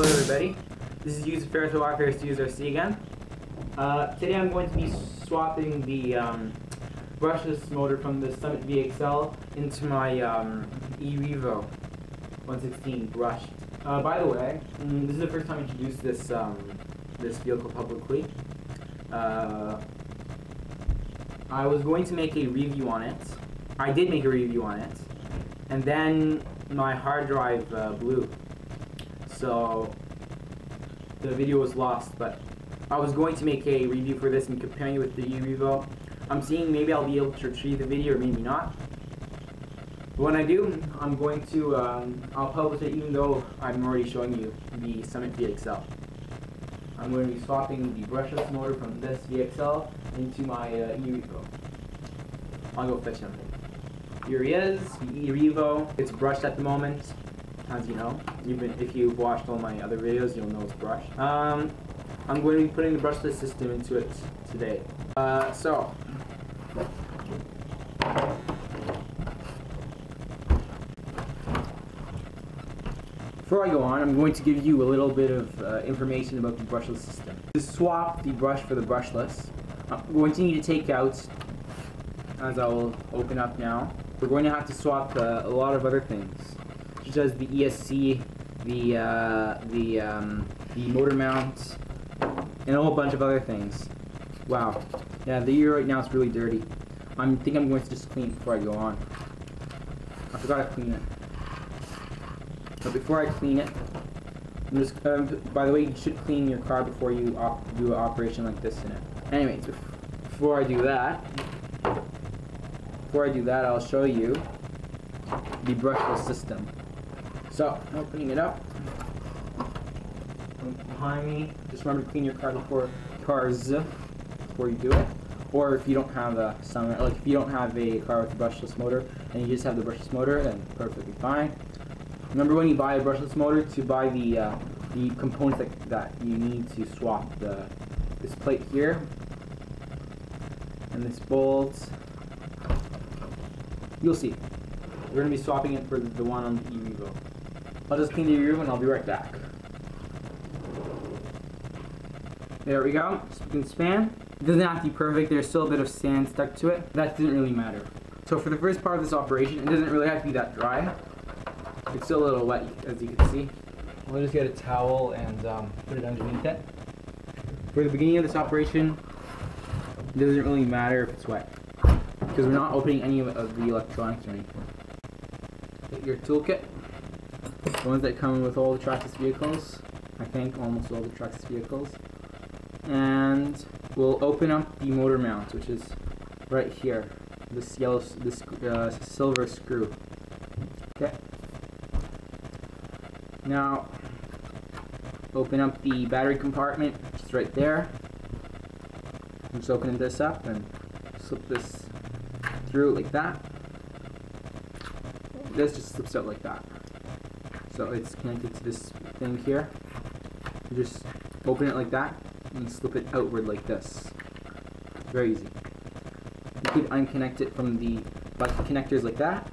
Hello everybody, this is YFariStudios-RC again. Today I'm going to be swapping the brushless motor from the Summit VXL into my E-Revo 116 brushed. By the way, this is the first time I introduced this vehicle publicly. I was going to make a review on it. I did make a review on it, and then my hard drive blew. So the video was lost, but I was going to make a review for this and comparing it with the E-Revo. I'm seeing maybe I'll be able to retrieve the video or maybe not. But when I do, I'm going to, I'll publish it even though I'm already showing you the Summit VXL. I'm going to be swapping the brushless motor from this VXL into my E-Revo. I'll go fetch him. Here he is, the E-Revo. It's brushed at the moment. As you know, if you've watched all my other videos, you'll know it's brushed. I'm going to be putting the brushless system into it today. Before I go on, I'm going to give you a little bit of information about the brushless system. To swap the brush for the brushless, I'm going to need to take out, as I will open up now, we're going to have to swap a lot of other things, such as the ESC, the motor mount, and a whole bunch of other things. Wow. Yeah, the ear right now is really dirty. I think I'm going to just clean it before I go on. I forgot to clean it. But before I clean it, I'm just, by the way, you should clean your car before you do an operation like this in it. Anyways, before I do that, I'll show you the brushless system. So, opening it up, behind me, just remember to clean your car before you do it. Or if you don't have a Summit, like if you don't have a car with a brushless motor and you just have the brushless motor, then perfectly fine. Remember when you buy a brushless motor to buy the components that you need to swap this plate here and this bolt. You'll see. We're going to be swapping it for the one on the E-Revo. I'll just clean the E-Revo and I'll be right back. There we go. Spick and span. It doesn't have to be perfect. There's still a bit of sand stuck to it. That doesn't really matter. So for the first part of this operation, it doesn't really have to be that dry. It's still a little wet, as you can see. We'll just get a towel and put it underneath it. For the beginning of this operation, it doesn't really matter if it's wet, because we're not opening any of the electronics or anything. Get your toolkit, the ones that come with all the Traxxas vehicles, I think almost all the Traxxas vehicles, and we'll open up the motor mount, which is right here, this silver screw. Okay. Now, open up the battery compartment, which is right there. I'm just opening this up and slip this through like that. This just slips out like that. So it's connected to this thing here. You just open it like that and slip it outward like this. Very easy. You could unconnect it from the connectors like that.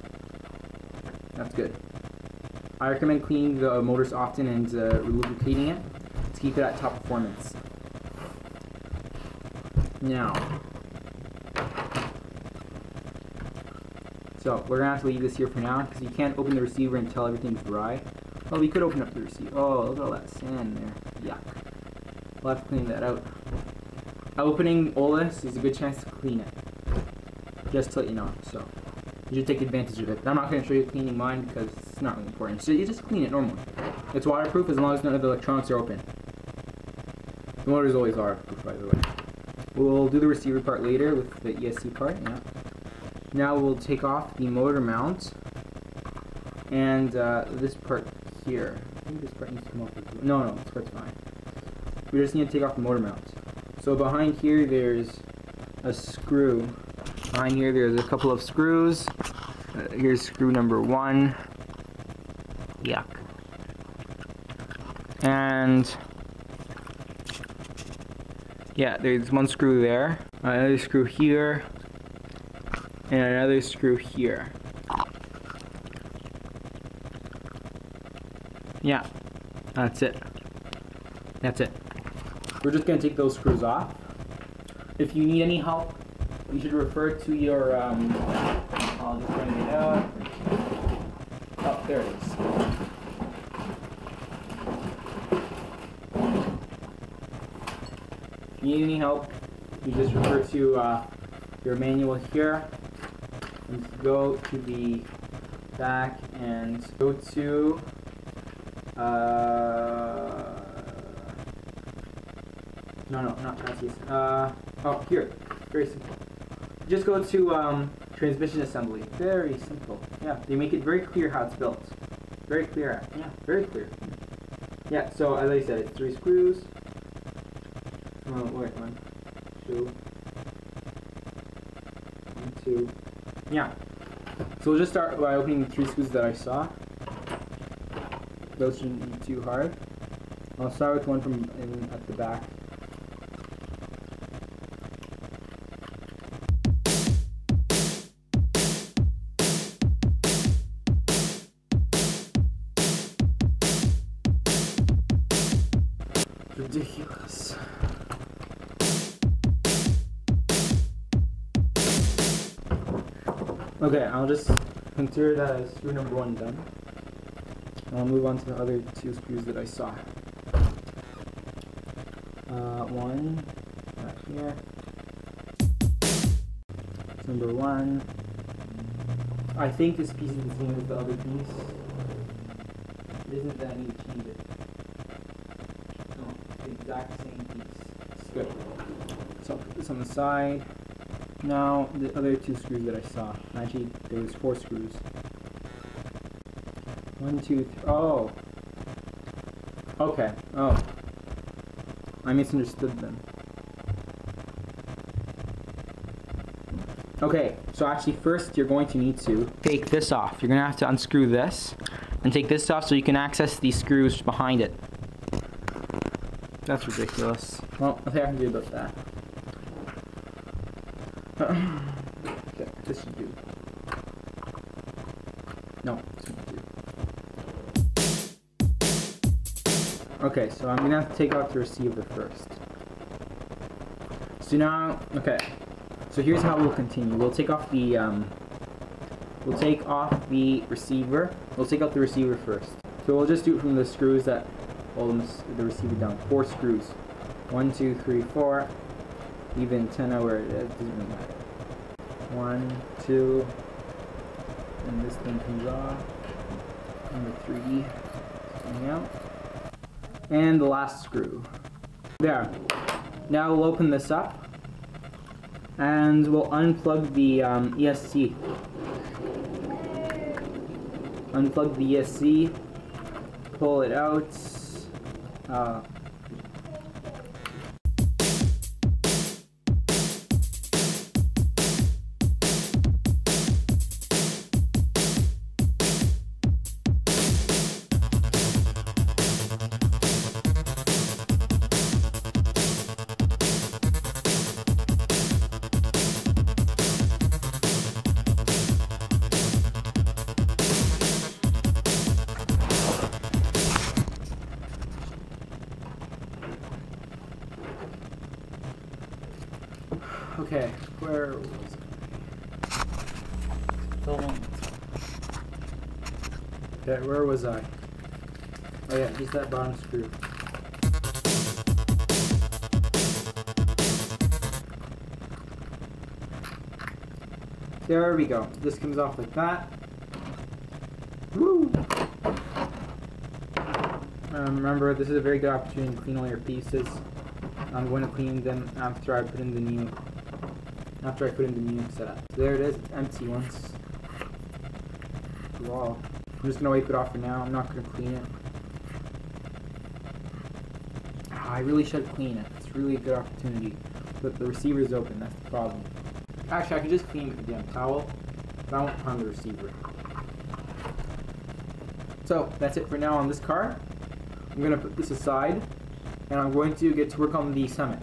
That's good. I recommend cleaning the motors often and lubricating it to keep it at top performance. Now, so we're going to have to leave this here for now because you can't open the receiver until everything's dry. Well, we could open up the receiver. Oh, look at all that sand there. Yuck. We'll have to clean that out. Opening all this is a good chance to clean it. Just to let you know, so you should take advantage of it. I'm not going to show you cleaning mine because it's not really important. So you just clean it normally. It's waterproof as long as none of the electronics are open. The motor is always waterproof, by the way. We'll do the receiver part later with the ESC part. Yeah. Now we'll take off the motor mount and this part here. I think this part needs to come off as well. No, this part's fine. We just need to take off the motor mount. So behind here there's a screw. Behind here there's a couple of screws. Here's screw number 1. Yuck. And yeah, there's one screw there, another screw here, and another screw here. Yeah, that's it. That's it. We're just gonna take those screws off. If you need any help, you should refer to your, I'll just bring it out. Oh, there it is. If you need any help, you just refer to your manual here. And go to the back and go to no, not Traxxas. Oh, here. Very simple. Just go to transmission assembly. Very simple. Yeah, they make it very clear how it's built. Very clear. Yeah, very clear. Yeah, so as I said, it's 3 screws. Oh, wait, 1, 2, 1, 2. Yeah. So we'll just start by opening the 3 screws that I saw. Those shouldn't be too hard. I'll start with one from at the back. Ridiculous. Okay, I'll just consider that as screw number 1 done. And I'll move on to the other 2 screws that I saw. One right here. Number 1. I think this piece is the same as the other piece. It isn't that I need to change it. No, it's the exact same piece. It's good. So I'll put this on the side. Now the other 2 screws that I saw. Actually, there was 4 screws. 1, 2, 3. Oh. Okay. Oh. I misunderstood them. Okay, so actually first you're going to need to take this off. You're going to have to unscrew this and take this off so you can access these screws behind it. That's ridiculous. Well, nothing I can do about that. Okay, this should do. No, this won't do. Okay, so I'm gonna have to take off the receiver first. So now, okay. So here's how we'll continue. We'll take off the receiver. We'll take out the receiver first. So we'll just do it from the screws that hold the receiver down. 4 screws. 1, 2, 3, 4. Even 10 over it doesn't really matter. 1, 2, and this thing comes off. Number 3 coming out. And the last screw. There. Now we'll open this up and we'll unplug the ESC. Unplug the ESC, pull it out. Okay, where was I? Okay, where was I? Oh yeah, just that bottom screw. There we go. This comes off like that. Woo! Remember, this is a very good opportunity to clean all your pieces. I'm going to clean them after I put in the new setup. So there it is. It's empty once. Wow. I'm just gonna wipe it off for now. I'm not gonna clean it. I really should clean it. It's really a good opportunity. But the receiver's open. That's the problem. Actually, I could just clean it with a damn towel. But I won't harm the receiver. So that's it for now on this car. I'm gonna put this aside, and I'm going to get to work on the Summit.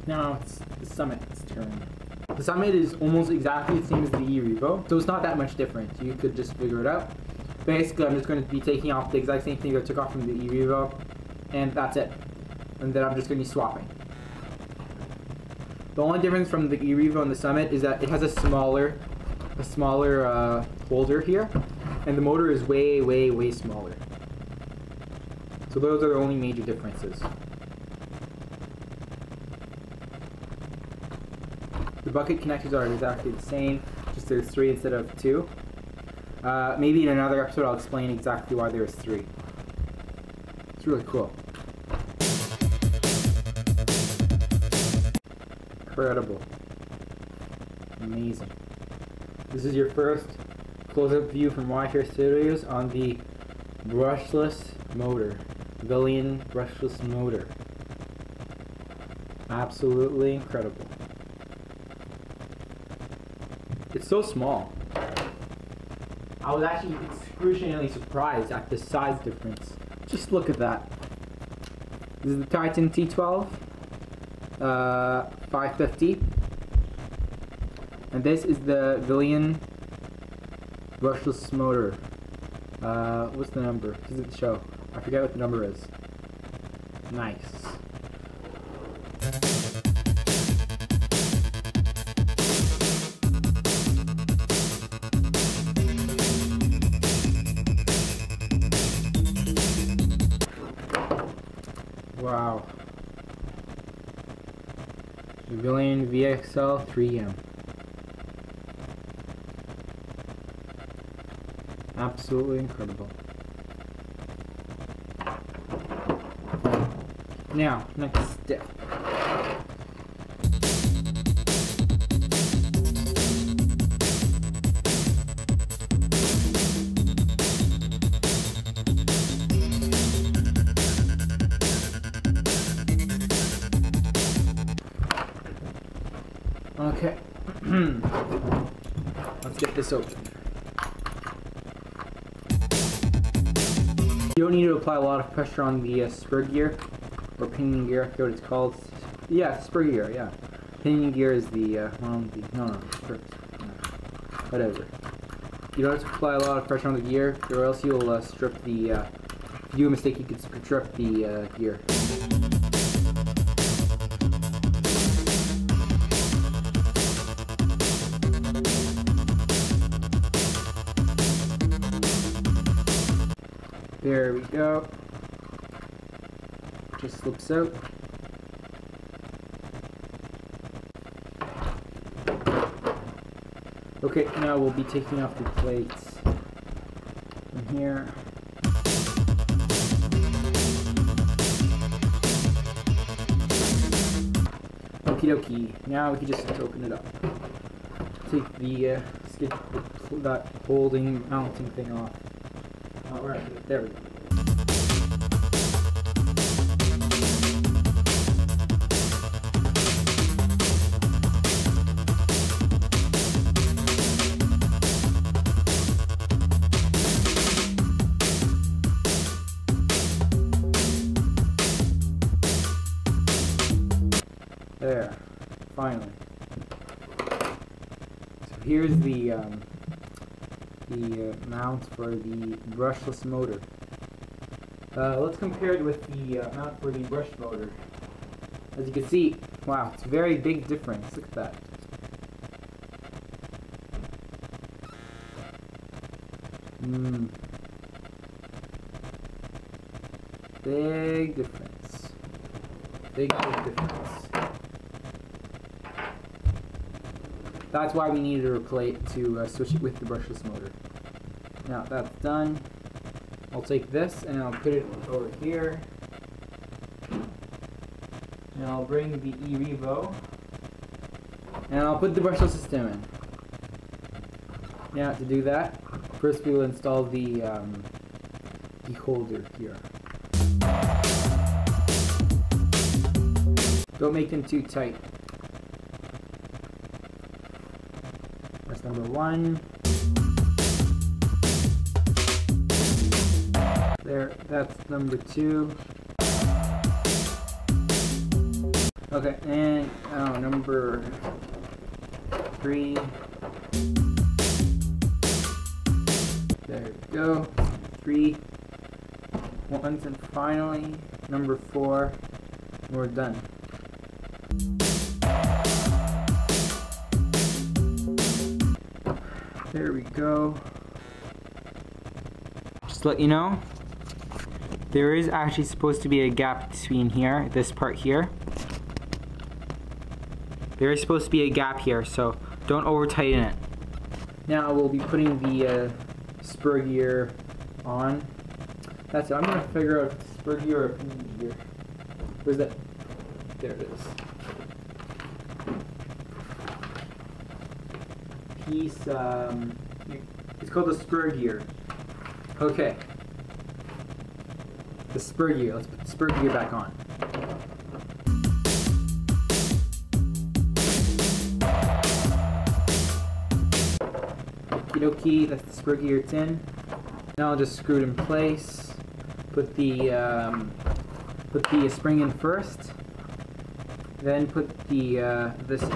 Now it's the Summit's turn. The Summit is almost exactly the same as the E-Revo, so it's not that much different. You could just figure it out. Basically, I'm just going to be taking off the exact same thing I took off from the E-Revo, and that's it. and then I'm just going to be swapping. The only difference from the E-Revo and the Summit is that it has a smaller holder here, and the motor is way, way, way smaller. So those are the only major differences. The bucket connectors are exactly the same, just there's 3 instead of 2. Maybe in another episode I'll explain exactly why there's 3. It's really cool. Incredible. Amazing. This is your first close-up view from YFariStudios on the brushless motor. Villian brushless motor. Absolutely incredible. It's so small. I was actually excruciatingly surprised at the size difference. Just look at that. This is the Titan T12 550, and this is the Villian brushless motor. What's the number? Does it show? I forget what the number is. Nice. Wow. The Villian VXL 3M. Absolutely incredible. Now, next step. Okay. Let's get this open. You don't need to apply a lot of pressure on the spur gear, or pinion gear, I forget what it's called. Yeah, spur gear, yeah. Pinion gear is the, spur, whatever. You don't have to apply a lot of pressure on the gear, or else you'll strip the, if you do a mistake, you could strip the gear. There we go. Just slips out. Okay, now we'll be taking off the plates from here. Okie dokie. Now we can just open it up. Take the that holding mounting thing off. Alright, there we go. There, finally. So here's the mount for the brushless motor. Let's compare it with the mount for the brush motor. As you can see, wow, it's a very big difference. Look at that. Big difference. Big difference. That's why we needed a plate to switch it with the brushless motor. Now that's done, I'll take this and I'll put it over here. And I'll bring the E-Revo and I'll put the brushless system in. Now to do that, first we will install the holder here. Don't make them too tight. That's number 1. There, that's number 2. Okay, and number 3. There we go. 3 ones, and finally number 4. we're done. There we go. Just to let you know, there is actually supposed to be a gap between here, this part here. There is supposed to be a gap here, so don't over tighten it. Now we'll be putting the spur gear on. That's it. I'm gonna figure out if it's spur gear or P gear. Where's that? There it is. It's called the spur gear. Okay. The spur gear. Let's put the spur gear back on. Okie dokie, that's the spur gear, it's in. Now I'll just screw it in place. Put the spring in first. Then put the this in.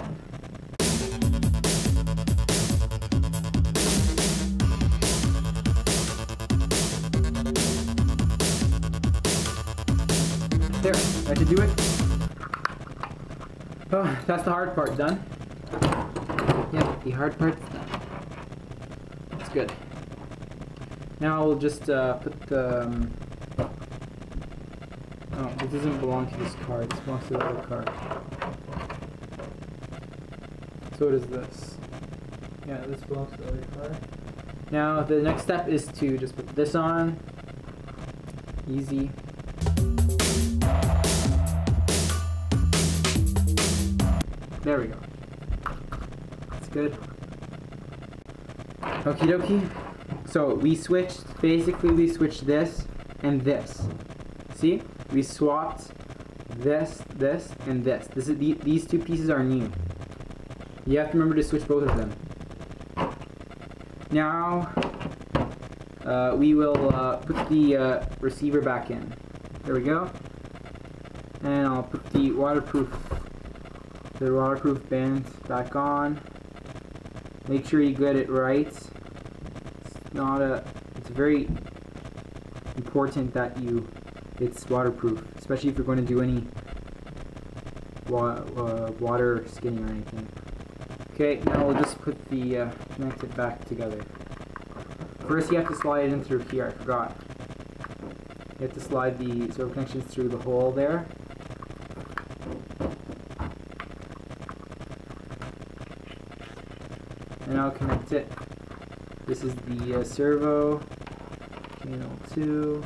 There, that should do it. Oh, that's the hard part done. Yeah, the hard part's done. That's good. Now we'll just put the... oh, this doesn't belong to this car, this belongs to the other car. So does this. Yeah, this belongs to the other car. Now the next step is to just put this on. Easy. There we go. That's good. Okie dokie. So we switched, basically we switched this and this. See? We swapped this, this, and this. This is these two pieces are new. You have to remember to switch both of them. Now we will put the receiver back in. There we go. And I'll put the waterproof band back on. Make sure you get it right. It's very important that it's waterproof, especially if you're going to do any water skinning or anything. Okay, now we'll just put the connect it back together. First you have to slide it in through here, I forgot. You have to slide the servo connections through the hole there. And I'll connect it. This is the servo, channel 2.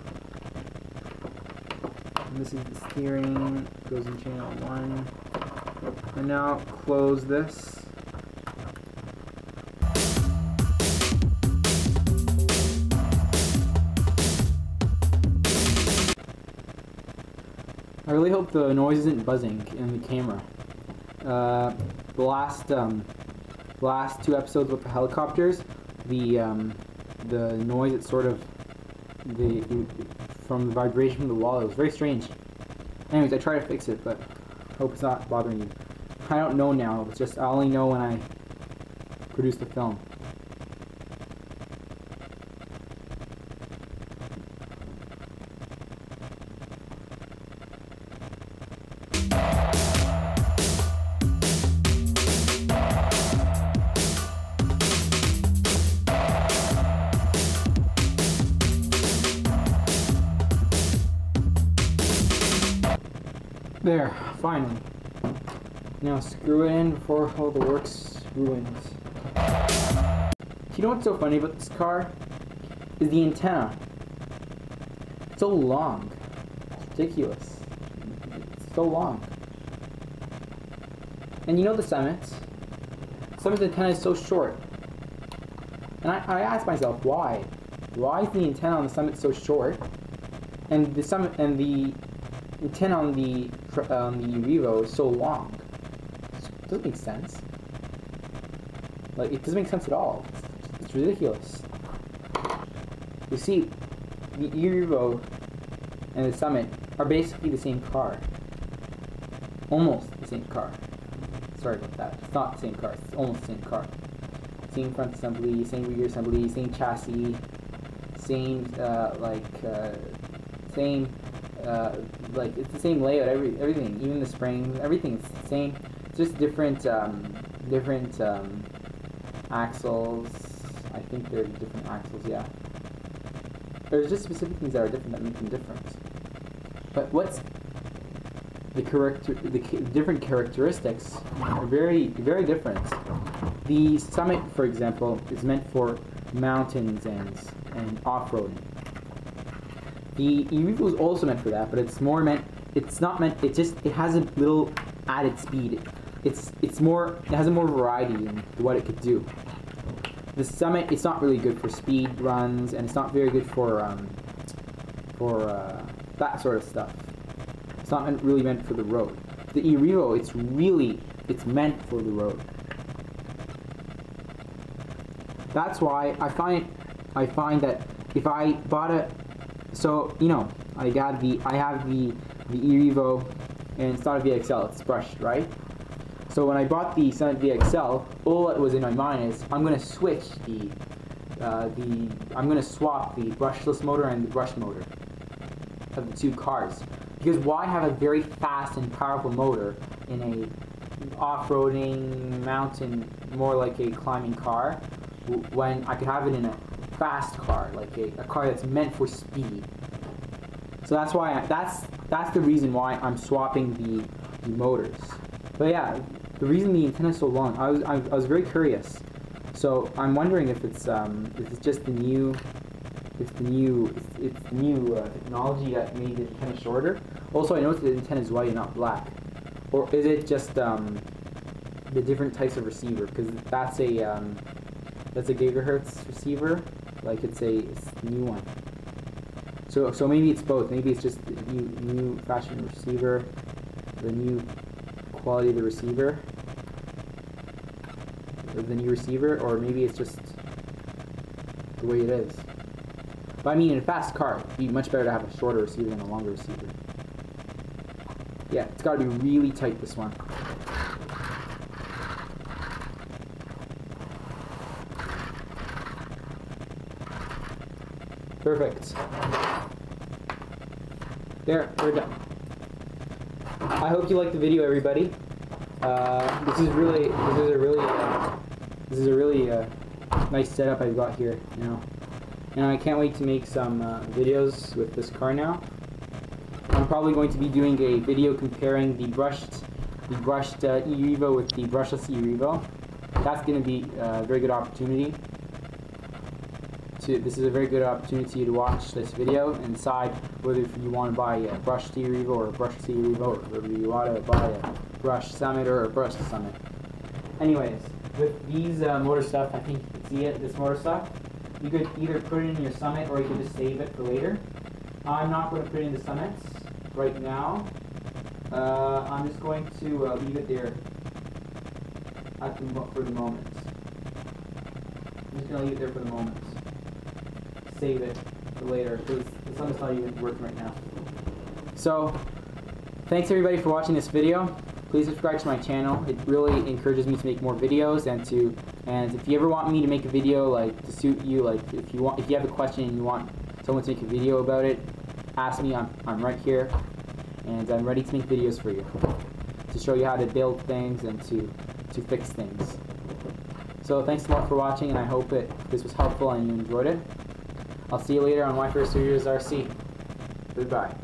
And this is the steering, goes in channel 1. And now close this. I really hope the noise isn't buzzing in the camera. The last two episodes with the helicopters, the noise, it's sort of from the vibration from the wall, it was very strange. Anyways, I try to fix it, but I hope it's not bothering you. I don't know now, it's just I only know when I produce the film. There, finally. Now screw it in before all the work's ruined. You know what's so funny about this car? Is the antenna. It's so long. It's ridiculous. It's so long. And you know the Summit's antenna is so short. And I asked myself, why? Why is the antenna on the Summit so short? And the Summit and the antenna on the E-Revo is so long. It doesn't make sense. Like, it doesn't make sense at all. It's ridiculous. You see, the E-Revo and the Summit are basically the same car. Almost the same car. Sorry about that. It's not the same car. It's almost the same car. Same front assembly, same rear assembly, same chassis, same same like it's the same layout, everything, even the springs, everything's the same. It's just different axles. I think they're different axles, yeah. There's just specific things that are different that make them different. But what's the different characteristics are very, very different. The Summit, for example, is meant for mountains and off-roading. The E-Revo is also meant for that, but it's more meant. It's not meant. It has a little added speed. It has a more variety in what it could do. The Summit, it's not really good for speed runs, and it's not very good for that sort of stuff. It's not really meant for the road. The E-Revo, it's meant for the road. That's why I find that if I bought a, so you know, I have the E-Revo, and it's not a VXL, it's brushed, right? So when I bought the Summit VXL, all that was in my mind is I'm going to switch I'm going to swap the brushless motor and the brush motor of the two cars. Because why have a very fast and powerful motor in a off-roading mountain, more like a climbing car, when I could have it in a fast car, like a car that's meant for speed. So that's why that's the reason why I'm swapping the motors. But yeah, the reason the antenna is so long, I was very curious. So I'm wondering if it's just the new technology that made the antenna shorter. Also, I noticed the antenna is white and not black. Or is it just the different types of receiver? Because that's a gigahertz receiver, like it's a new one. So maybe it's both. Maybe it's just the new fashion receiver, the new quality of the receiver, or the new receiver, or maybe it's just the way it is. But I mean, in a fast car, it'd be much better to have a shorter receiver than a longer receiver. Yeah, it's got to be really tight, this one. Perfect. There, we're done. I hope you liked the video, everybody. This is a really nice setup I've got here, you know. And I can't wait to make some videos with this car now. I'm probably going to be doing a video comparing the brushed E-Revo with the brushless E-Revo. That's going to be a very good opportunity. This is a very good opportunity to watch this video and decide whether you want to buy a brushed E-Revo or a brushless E-Revo, or whether you want to buy a brushed Summit or a brushed Summit. Anyways, with these motor stuff, I think you can see it, this motor stuff, you could either put it in your Summit or you could just save it for later. I'm not going to put it in the Summits right now. I'm just going to leave it there for the moment. I'm just going to leave it there for the moment. Save it for later, because the Summit's not even working right now. So, thanks everybody for watching this video. Please subscribe to my channel. It really encourages me to make more videos, and if you ever want me to make a video like to suit you, like if you have a question and you want someone to make a video about it, ask me. I'm right here, and I'm ready to make videos for you to show you how to build things and to fix things. So thanks a lot for watching, and I hope this was helpful and you enjoyed it. I'll see you later on YFariStudios-RC. Goodbye.